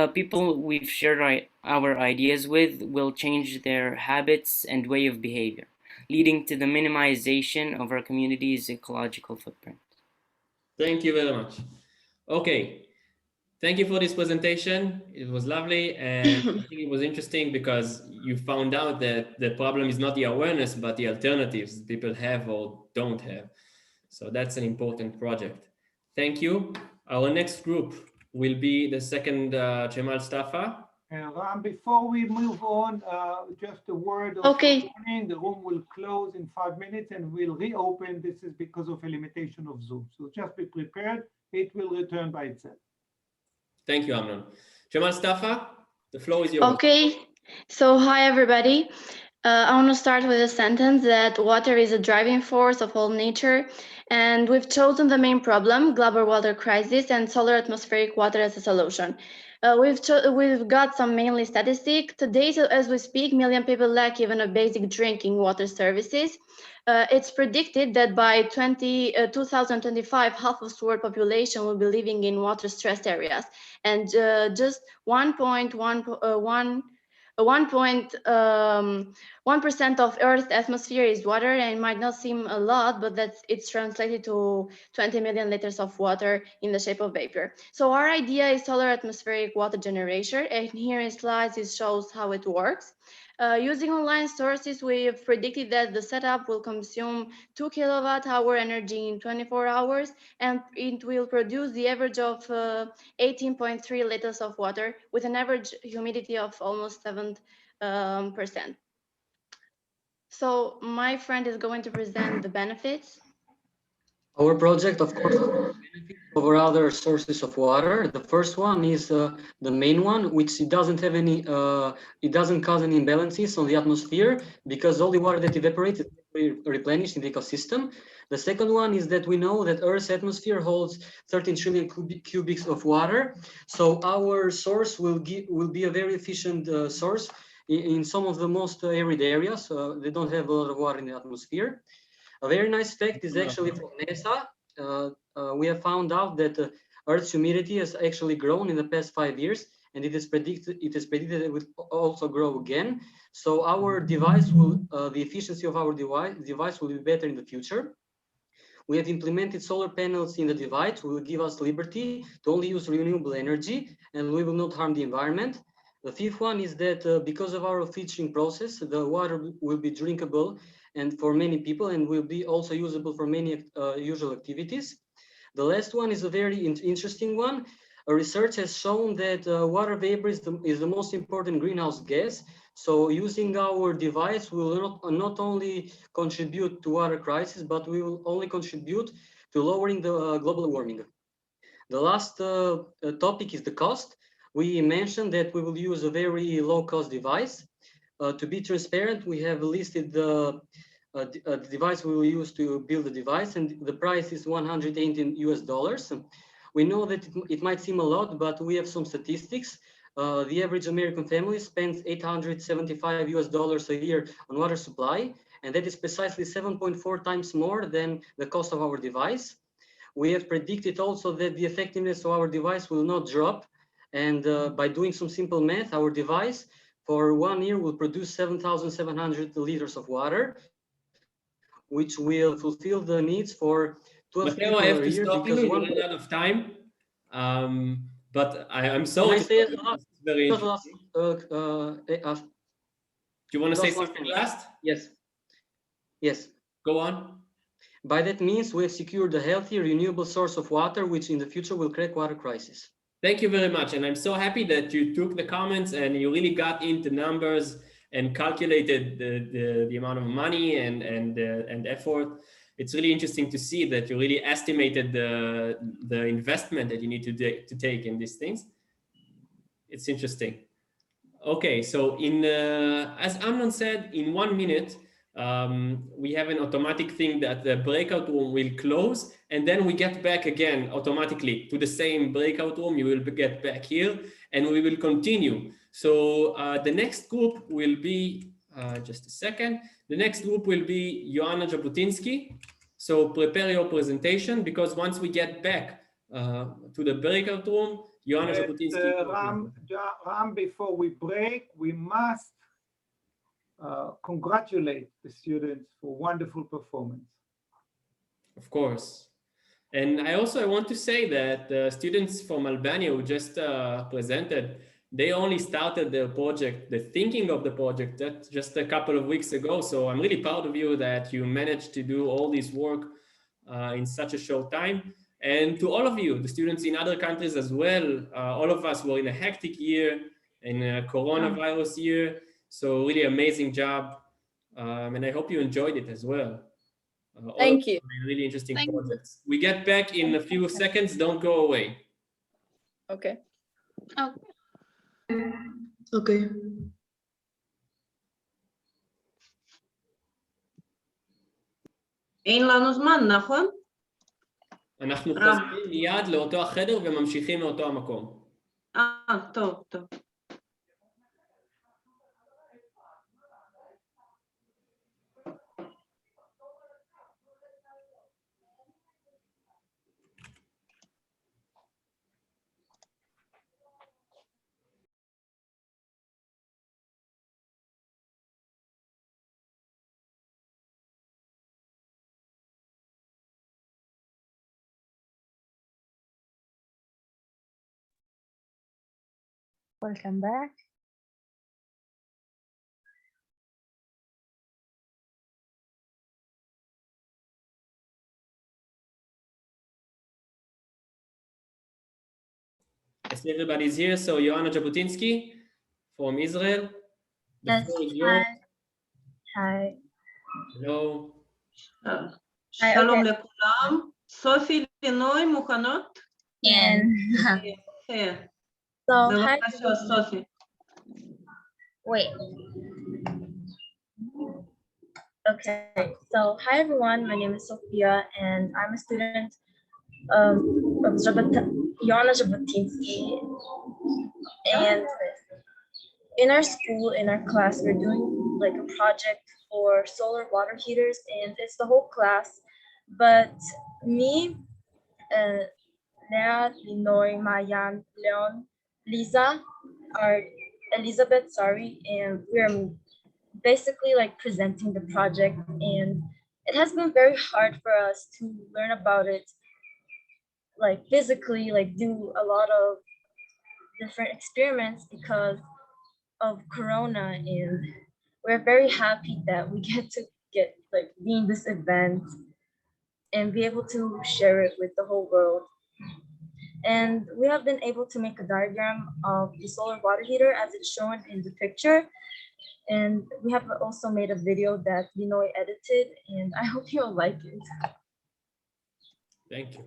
People we've shared our ideas with will change their habits and way of behavior, leading to the minimization of our community's ecological footprint. Thank you very much. Okay. Thank you for this presentation. It was lovely, and I think it was interesting because you found out that the problem is not the awareness, but the alternatives people have or don't have. So that's an important project. Thank you. Our next group will be the second Cemal Stafa. And before we move on, just a word of warning. The room will close in 5 minutes and will reopen. This is because of a limitation of Zoom. So just be prepared. It will return by itself. Thank you, Amnon. Cemal Stafa, the floor is yours. Okay, so hi everybody. I want to start with a sentence that water is a driving force of all nature, and we've chosen the main problem, global water crisis, and solar atmospheric water as a solution. We've got some mainly statistics. Today, as we speak, million people lack even a basic drinking water services. It's predicted that by 2025, half of the world population will be living in water-stressed areas, and just 1% of Earth's atmosphere is water, and it might not seem a lot, but it's translated to 20 million liters of water in the shape of vapor. So our idea is solar atmospheric water generation, and here in slides it shows how it works. Using online sources, we've predicted that the setup will consume 2 kilowatt-hour energy in 24 hours, and it will produce the average of 18.3 liters of water with an average humidity of almost 7%. So my friend is going to present the benefits. Our project, of course, over other sources of water. The first one is the main one, which it doesn't have any, it doesn't cause any imbalances on the atmosphere because all the water that evaporates is replenished in the ecosystem. The second one is that we know that Earth's atmosphere holds 13 trillion cubics of water. So our source will be a very efficient source in some of the most arid areas. They don't have a lot of water in the atmosphere. A very nice fact is actually from NASA. We have found out that Earth's humidity has actually grown in the past 5 years, and it is predicted it will also grow again. So our device will, the efficiency of our device will be better in the future. We have implemented solar panels in the device, will give us liberty to only use renewable energy, and we will not harm the environment. The fifth one is that because of our filtering process, the water will be drinkable and for many people, and will be also usable for many usual activities. The last one is a very interesting one. Research has shown that water vapor is the most important greenhouse gas. So using our device will not only contribute to water crisis, but we will only contribute to lowering the global warming. The last topic is the cost. We mentioned that we will use a very low cost device. To be transparent, we have listed the device we will use to build the device, and the price is $118 US. We know that it might seem a lot, but we have some statistics. The average American family spends $875 US a year on water supply, and that is precisely 7.4 times more than the cost of our device. We have predicted also that the effectiveness of our device will not drop, and by doing some simple math, our device for 1 year will produce 7,700 liters of water, which will fulfill the needs for 12 Matteo, people I have a to year stop you. because You one. ran out of time. But I'm Can sorry I to say stop you. This is very just last, interesting. Do you want to say just one something thing? last? Yes. Yes. Go on. By that means, we have secured a healthy, renewable source of water, which in the future will crack water crisis. Thank you very much. And I'm so happy that you took the comments and you really got into numbers and calculated the amount of money and effort. It's really interesting to see that you really estimated the investment that you need to take in these things. It's interesting. Okay, so as Amnon said, in 1 minute, we have an automatic thing that the breakout room will close, and then we get back again automatically to the same breakout room. You will get back here, and we will continue. So the next group will be, just a second, the next group will be Joanna Jabotinsky. So prepare your presentation, because once we get back to the breakout room, Joanna Jabotinsky. Ram, before we break, we must congratulate the students for wonderful performance. Of course. And I want to say that the students from Albania who just presented, they only started their project, the thinking of the project, that just a couple of weeks ago. So I'm really proud of you that you managed to do all this work in such a short time. And to all of you, the students in other countries as well, all of us were in a hectic year, in a coronavirus year. So really amazing job. And I hope you enjoyed it as well. Thank you. Really interesting projects. We get back in a few seconds. Don't go away. Okay. Okay. אין לנו זמן, נכון? אנחנו חוזרים מיד לאותו החדר וממשיכים מאותו המקום. טוב, טוב. Welcome back. Yes, everybody's here. So Joanna Jabotinsky from Israel. The floor is yours. Hi. Hello. שלום לכולם. סופי לינוי מוכנות? כן. בבקשה, סופי. Wait. Okay, so hi everyone, my name is Sophia and I'm a student of Joanna Jabotinsky. And in our school, in our class, we're doing like a project for solar water heaters, and it's the whole class. But me, Nat, Linoy, Mayan, Leon, Lisa, are Elizabeth, sorry, and we're basically like presenting the project, and it has been very hard for us to learn about it, like physically, like do a lot of different experiments because of Corona, and we're very happy that we get to be in this event and be able to share it with the whole world. And we have been able to make a diagram of the solar water heater as it's shown in the picture. And we have also made a video that Linoy edited, and I hope you'll like it. Thank you.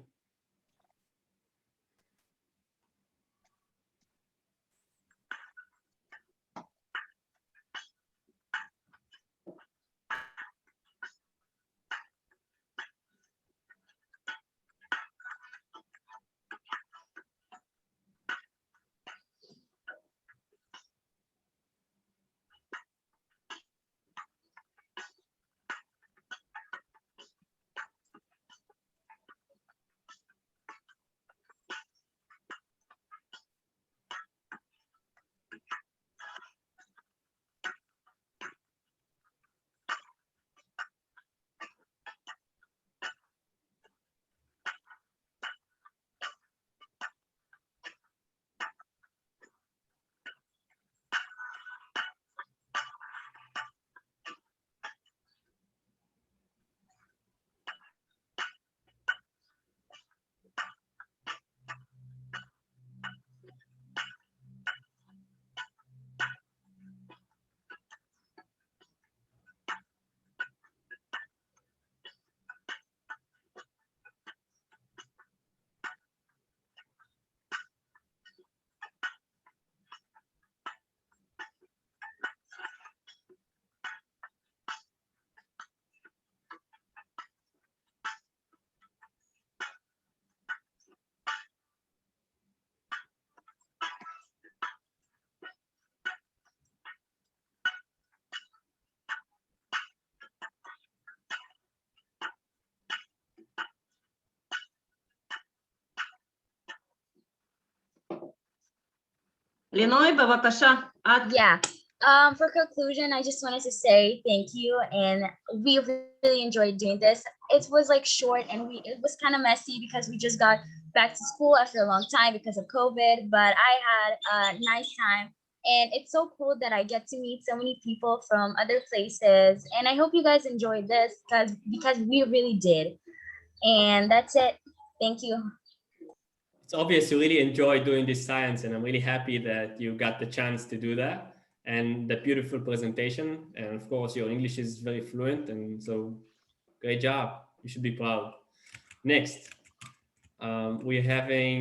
לינוי, בבקשה, את. Yeah. For conclusion, I just wanted to say thank you, and we really enjoyed doing this. It was like short, and it was kind of messy because we just got back to school after a long time because of COVID. But I had a nice time, and it's so cool that I get to meet so many people from other places. And I hope you guys enjoyed this because we really did. And that's it. Thank you. It's obvious you really enjoy doing this science, and I'm really happy that you got the chance to do that. And the beautiful presentation, and of course your English is very fluent, and so great job. You should be proud. Next, we're having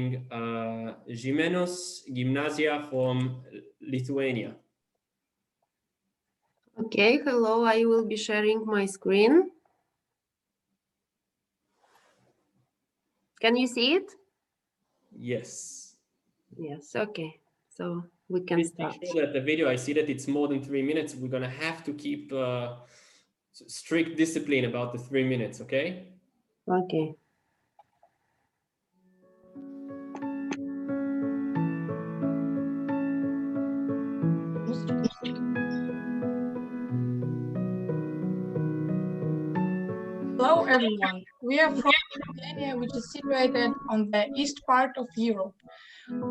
Jimenos Gymnasia from Lithuania. Okay, hello, I will be sharing my screen. Can you see it? Yes. Yes, okay. So we can start. Make sure that the video, I see that it's more than 3 minutes. We're gonna have to keep strict discipline about the 3 minutes, okay? Okay. Hello everyone, we are from Lithuania, which is situated on the east part of Europe.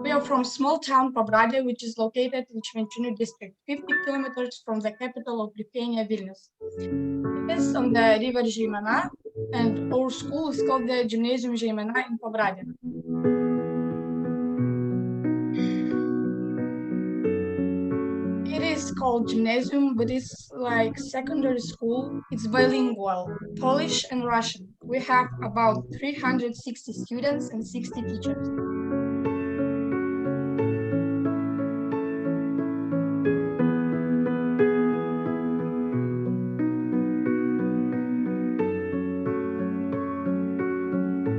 We are from small town Pabradė, which is located in Švenčionių district, 50 kilometers from the capital of Lithuania, Vilnius. It is on the river Žeimena, and our school is called the Gymnasium Žeimena in Pabradė. It is called gymnasium, but it's like secondary school. It's bilingual, Polish and Russian. We have about 360 students and 60 teachers.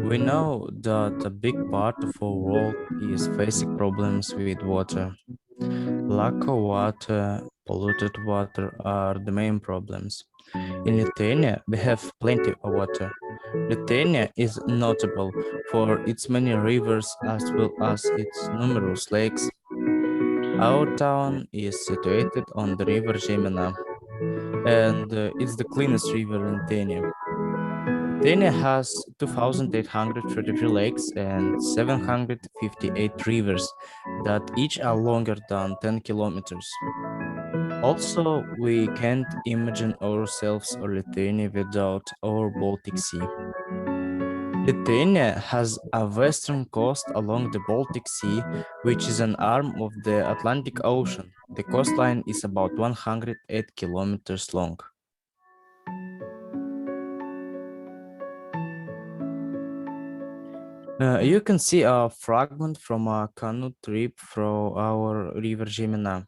We know that a big part of our world is facing problems with water. Lack of water, polluted water are the main problems. In Lithuania, we have plenty of water. Lithuania is notable for its many rivers as well as its numerous lakes. Our town is situated on the river Žeimena, and it's the cleanest river in Lithuania. Lithuania has 2,833 lakes and 758 rivers that each are longer than 10 kilometers. Also, we can't imagine ourselves or Lithuania without our Baltic Sea. Lithuania has a western coast along the Baltic Sea, which is an arm of the Atlantic Ocean. The coastline is about 108 kilometers long. You can see a fragment from a canoe trip through our river Žeimena.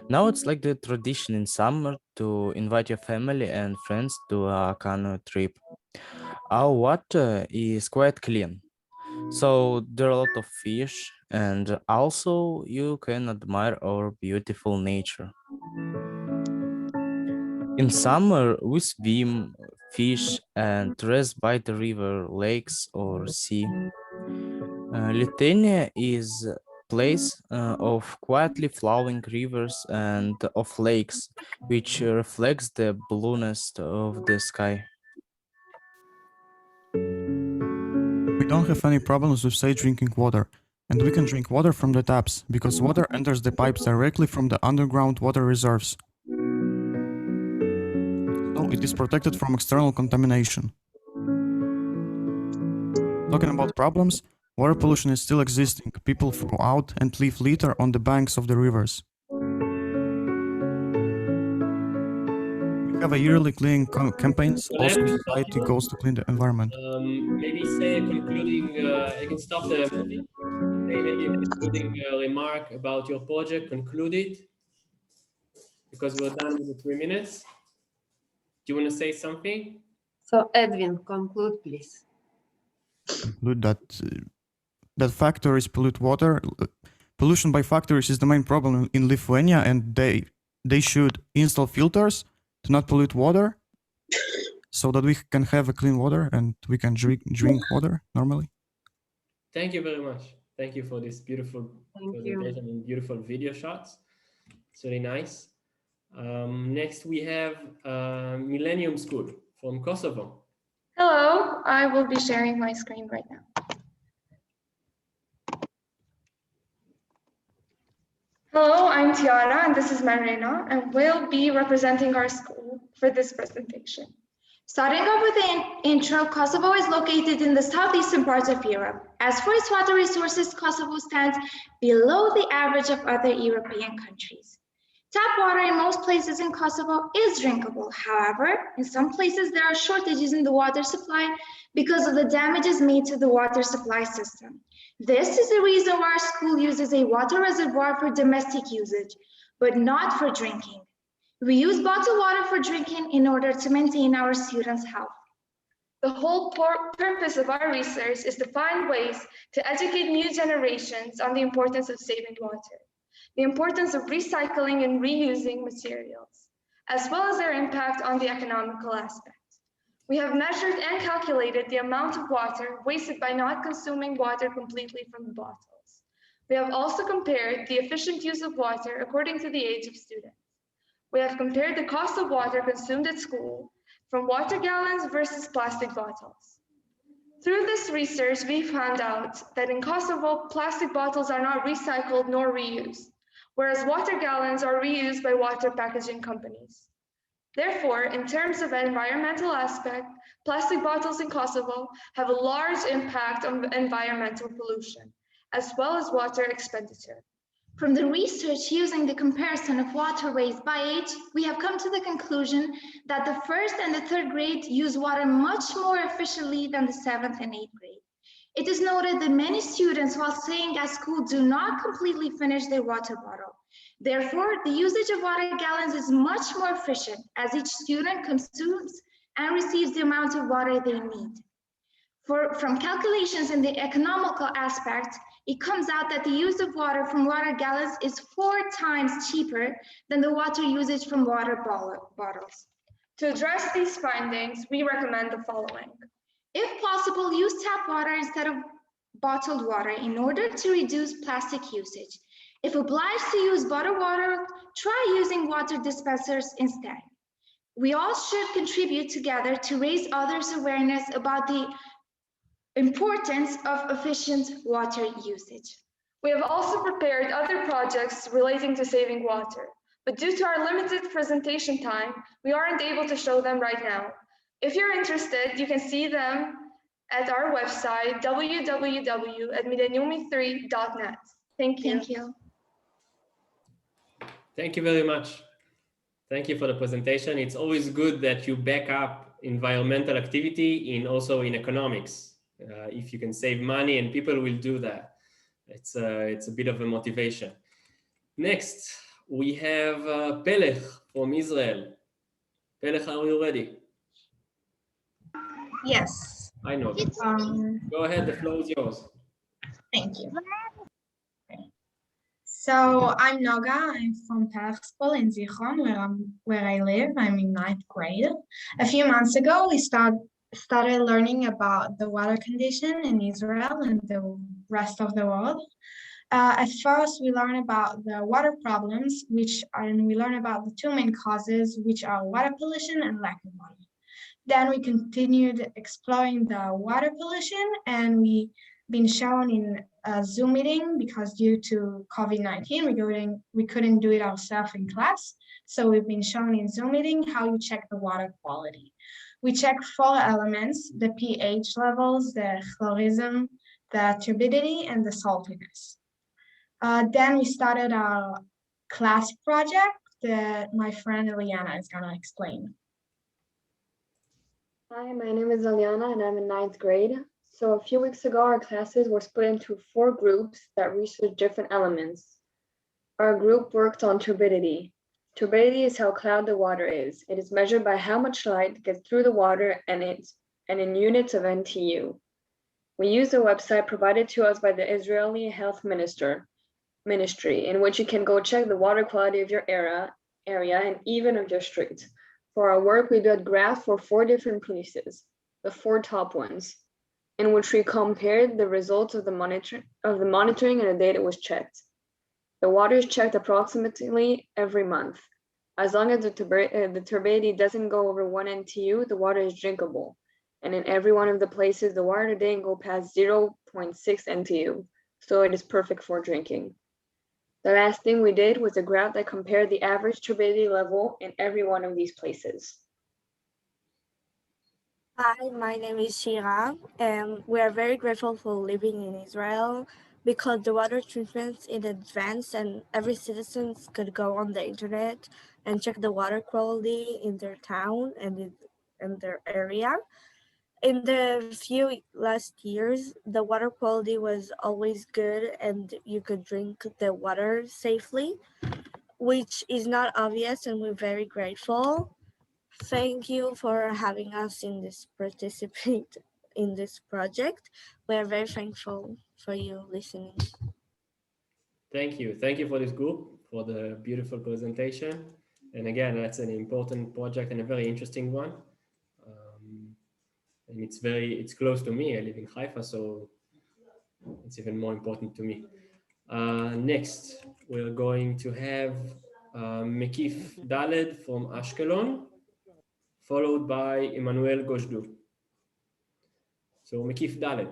Now it's like the tradition in summer to invite your family and friends to a canoe trip. Our water is quite clean, so there are a lot of fish, and also you can admire our beautiful nature. In summer, we swim, fish, and rest by the river, lakes, or sea. Lithuania is a place of quietly flowing rivers and of lakes, which reflects the blueness of the sky. We don't have any problems with safe drinking water, and we can drink water from the taps because water enters the pipes directly from the underground water reserves. So it is protected from external contamination. Talking about problems, water pollution is still existing. People throw out and leave litter on the banks of the rivers. We have a yearly cleaning campaigns. Also, society goes to clean the environment. Maybe say a concluding, you can stop the movie. Maybe a concluding remark about your project, conclude it, because we're done with the 3 minutes. Do you want to say something? So Edwin, conclude please. Conclude that factories pollute water. Pollution by factories is the main problem in Lithuania, and they should install filters to not pollute water so that we can have a clean water and we can drink water normally. Thank you very much. Thank you for this beautiful Thank presentation and beautiful video shots. It's really nice. Next, we have Millennium School from Kosovo. Hello, I will be sharing my screen right now. Hello, I'm Tiara and this is Marina, and we'll be representing our school for this presentation. Starting off with the intro, Kosovo is located in the southeastern part of Europe. As for its water resources, Kosovo stands below the average of other European countries. Tap water in most places in Kosovo is drinkable. However, in some places there are shortages in the water supply because of the damages made to the water supply system. This is the reason why our school uses a water reservoir for domestic usage, but not for drinking. We use bottled water for drinking in order to maintain our students' health. The whole purpose of our research is to find ways to educate new generations on the importance of saving water, the importance of recycling and reusing materials, as well as their impact on the economical aspect. We have measured and calculated the amount of water wasted by not consuming water completely from the bottles. We have also compared the efficient use of water according to the age of students. We have compared the cost of water consumed at school from water gallons versus plastic bottles. Through this research, we found out that in Kosovo, plastic bottles are not recycled nor reused, whereas water gallons are reused by water packaging companies. Therefore, in terms of environmental aspect, plastic bottles in Kosovo have a large impact on environmental pollution, as well as water expenditure. From the research using the comparison of water waste by age, we have come to the conclusion that the 1st and the 3rd grade use water much more efficiently than the 7th and 8th grade. It is noted that many students, while staying at school, do not completely finish their water bottle. Therefore, the usage of water gallons is much more efficient as each student consumes and receives the amount of water they need. From calculations in the economical aspect, it comes out that the use of water from water gallons is 4 times cheaper than the water usage from water bottles. To address these findings, we recommend the following. If possible, use tap water instead of bottled water in order to reduce plastic usage. If obliged to use bottled water, try using water dispensers instead. We all should contribute together to raise others' awareness about the importance of efficient water usage. We have also prepared other projects relating to saving water, but due to our limited presentation time, we aren't able to show them right now. If you're interested, you can see them at our website, www.millenniumi3.net. Thank you. Thank you. Thank you very much. Thank you for the presentation. It's always good that you back up environmental activity also in economics. If you can save money, and people will do that. It's a bit of a motivation. Next, we have Pelech from Israel. Pelech, are you ready? Yes. I know that. Go ahead, the floor is yours. Thank you. So I'm Noga. I'm from Pelech School in Zichron, where I live. I'm in 9th grade. A few months ago, we started learning about the water condition in Israel and the rest of the world. At first, we learned about the water problems, and we learned about the 2 main causes, which are water pollution and lack of water. Then we continued exploring the water pollution, and we've been shown in a Zoom meeting because due to COVID-19, we couldn't do it ourselves in class. So we've been shown in Zoom meeting how you check the water quality. We check 4 elements: the pH levels, the chlorism, the turbidity, and the saltiness. Then we started our class project that my friend Eliana is gonna explain. Hi, my name is Eliana and I'm in 9th grade. So a few weeks ago, our classes were split into 4 groups that researched different elements. Our group worked on turbidity. Turbidity is how cloud the water is. It is measured by how much light gets through the water and in units of NTU. We used a website provided to us by the Israeli Health Ministry, in which you can go check the water quality of your area and even of your street. For our work, we built graphs for 4 different places, the 4 top ones. in which we compared the results of the monitoring and the data was checked. The water is checked approximately every month. As long as the turbidity doesn't go over 1 NTU, the water is drinkable. And in every one of the places, the water didn't go past 0.6 NTU, so it is perfect for drinking. The last thing we did was a graph that compared the average turbidity level in every one of these places. Hi, my name is Shira, and we are very grateful for living in Israel because the water treatment in advance and every citizen could go on the internet and check the water quality in their town and in their area. In the few last years, the water quality was always good and you could drink the water safely, which is not obvious, and we're very grateful. Thank you for having us in this participate in this project. We are very thankful for you listening. Thank you. Thank you for this group, for the beautiful presentation. And again, that's an important project and a very interesting one. And it's close to me. I live in Haifa, so it's even more important to me. Next, we're going to have Mekif Daled from Ashkelon, followed by Emmanuel Gojdu. So Mekif Daled.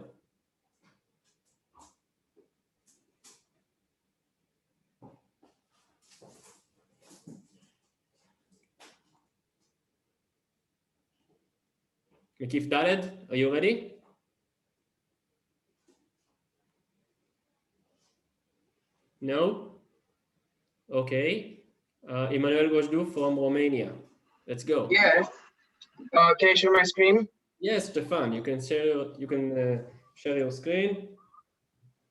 Mekif Daled, are you ready? No? Okay. Emmanuel Gojdu from Romania. Let's go. Yes. Can you share my screen? Yes, Stefan, you can share your screen.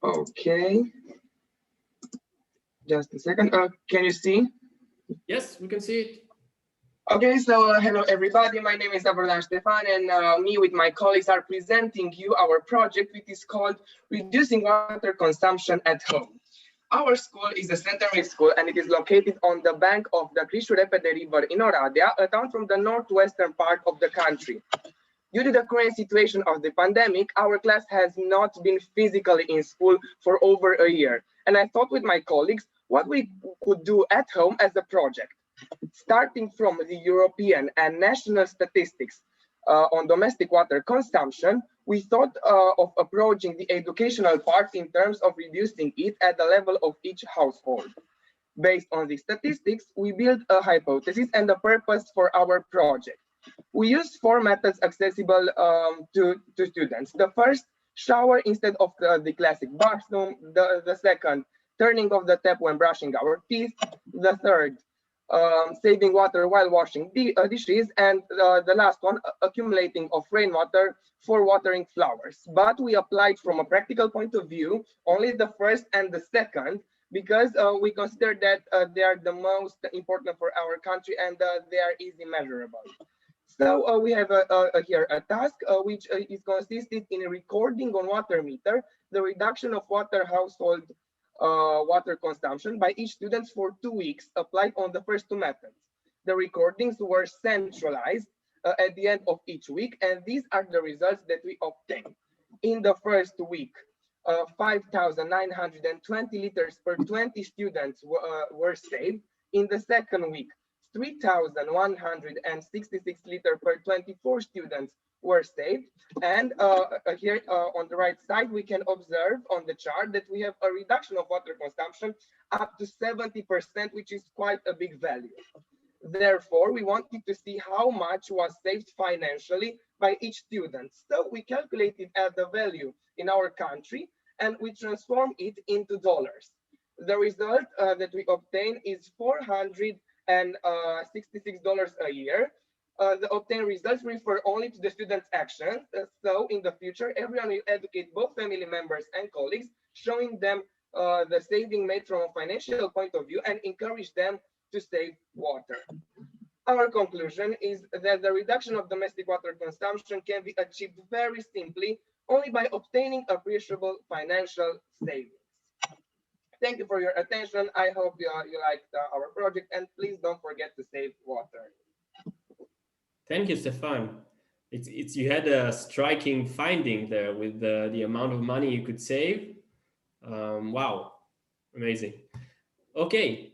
Okay. Just a second. Can you see? Yes, we can see it. Okay, so hello everybody. My name is Avrdan Stefan, and me with my colleagues are presenting you our project, which is called Reducing Water Consumption at Home. Our school is a centenary school, and it is located on the bank of the Crișu-Repede River in Oradea, a town from the northwestern part of the country. Due to the current situation of the pandemic, our class has not been physically in school for over a year. And I thought with my colleagues what we could do at home as a project. Starting from the European and national statistics on domestic water consumption, we thought of approaching the educational part in terms of reducing it at the level of each household. Based on the statistics, we built a hypothesis and a purpose for our project. We used 4 methods accessible to students. The first, shower instead of the classic bathroom. The second, turning off the tap when brushing our teeth. The third, saving water while washing dishes. And the last one, accumulating of rainwater for watering flowers. But we applied from a practical point of view, only the first and the second, because we consider that they are the most important for our country and they are easy measurable. So we have here a task which is consisted in recording on water meter the reduction of household water consumption by each student for 2 weeks applied on the first 2 methods. The recordings were centralized at the end of each week, and these are the results that we obtained. In the first week, 5,920 liters per 20 students were saved. In the second week, 3,166 liters per 24 students were saved. And here on the right side, we can observe on the chart that we have a reduction of water consumption up to 70%, which is quite a big value. Therefore, we wanted to see how much was saved financially by each student. So we calculated the value in our country and we transform it into dollars. The result that we obtain is $466 a year. The obtained results refer only to the students' actions. So in the future, everyone will educate both family members and colleagues, showing them the saving made from a financial point of view and encourage them to save water. Our conclusion is that the reduction of domestic water consumption can be achieved very simply only by obtaining appreciable financial savings. Thank you for your attention. I hope you liked our project, and please don't forget to save water. Thank you, Stefan. You had a striking finding there with the amount of money you could save. Wow, amazing. Okay,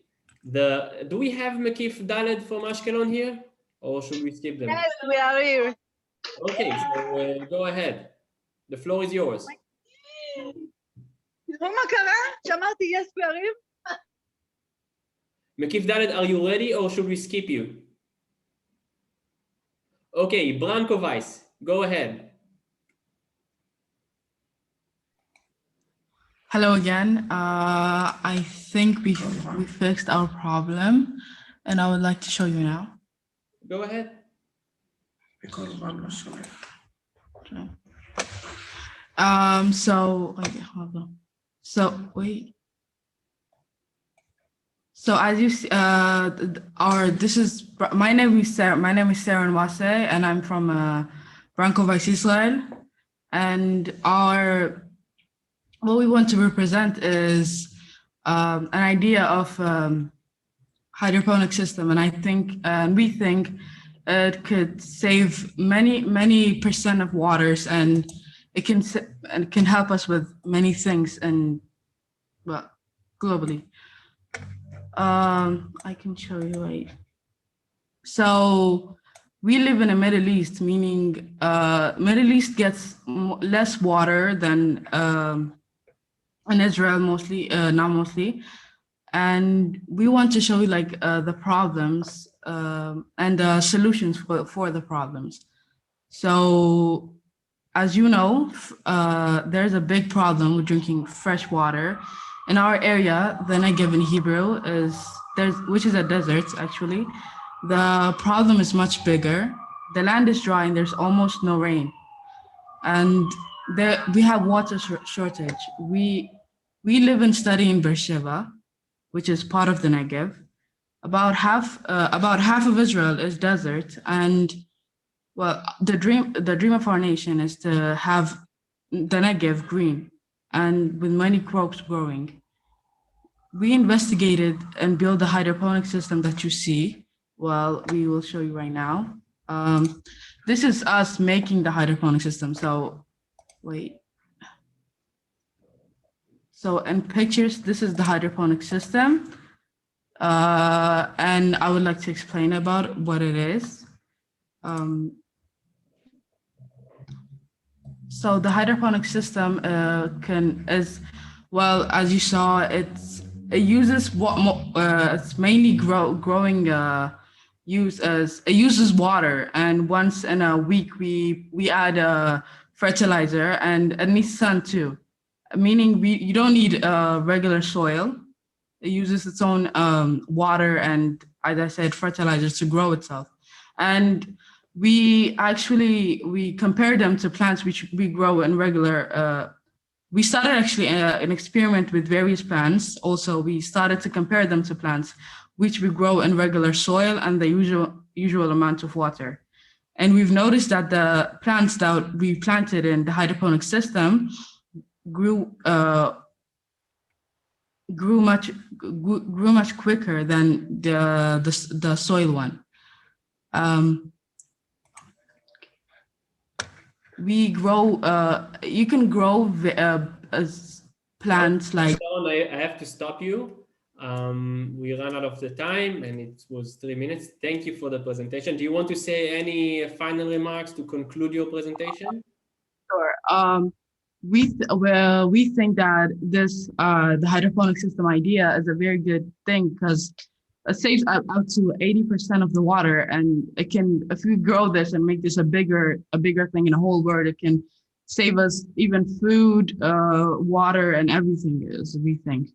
do we have Mekif Daled from Ashkelon here, or should we skip them? Yes, we are here. Okay, so go ahead. The floor is yours. תראו מה קרה? שמעתי yes, we are here. Mekif Daled, are you ready, or should we skip you? Okay, Branko Weiss, go ahead. Hello again. I think we fixed our problem, and I would like to show you now. Go ahead. So okay, hold on. So wait. So as you see, my name is Sarah Nwase, and I'm from Branko Weiss Israel, and what we want to represent is an idea of hydroponic system, and we think it could save many percent of waters, and it can help us with many things, and well, globally. I can show you right. So we live in the Middle East, meaning Middle East gets less water than in Israel mostly, not mostly. And we want to show you like the problems and the solutions for the problems. So as you know, there's a big problem with drinking fresh water. In our area, the Negev in Hebrew which is a desert actually. The problem is much bigger. The land is dry and there's almost no rain. And we have water shortage. We live and study in Beersheba, which is part of the Negev. About half of Israel is desert, and well, the dream of our nation is to have the Negev green and with many crops growing. We investigated and built the hydroponic system that you see. Well, we will show you right now. This is us making the hydroponic system. So wait. So in pictures, this is the hydroponic system. And I would like to explain about what it is. So the hydroponic system as you saw, it uses it's mainly it uses water, and once in a week we add a fertilizer, and it needs sun too, meaning you don't need regular soil. It uses its own water and, as I said, fertilizers to grow itself. And we compare them to plants which we grow in regular. We started actually an experiment with various plants. Also, we started to compare them to plants which we grow in regular soil and the usual amount of water. And we've noticed that the plants that we planted in the hydroponic system grew much quicker than the soil one. We grow. You can grow plants like. I have to stop you. We ran out of the time, and it was 3 minutes. Thank you for the presentation. Do you want to say any final remarks to conclude your presentation? Sure. We think that the hydroponic system idea is a very good thing because it saves up to 80% of the water, and it can, if we grow this and make this a bigger thing in the whole world, it can save us even food, water, and everything, as we think.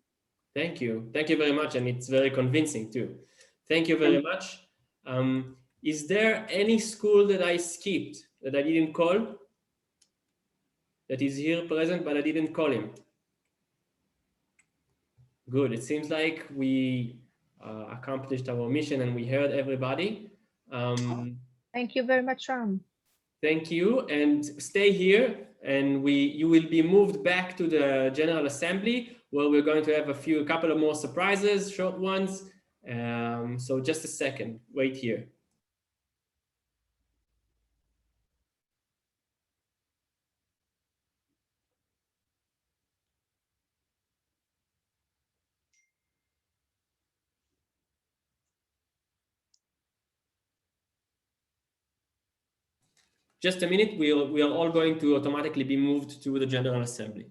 Thank you very much, and it's very convincing too. Thank you very much. Is there any school that I skipped that I didn't call? That is here present, but I didn't call him. Good. It seems like we accomplished our mission and we heard everybody. Thank you very much, Ram. Thank you, and stay here, and you will be moved back to the General Assembly, where we're going to have a couple of more surprises, short ones. So just a second, wait here. Just a minute, we are all going to automatically be moved to the General Assembly.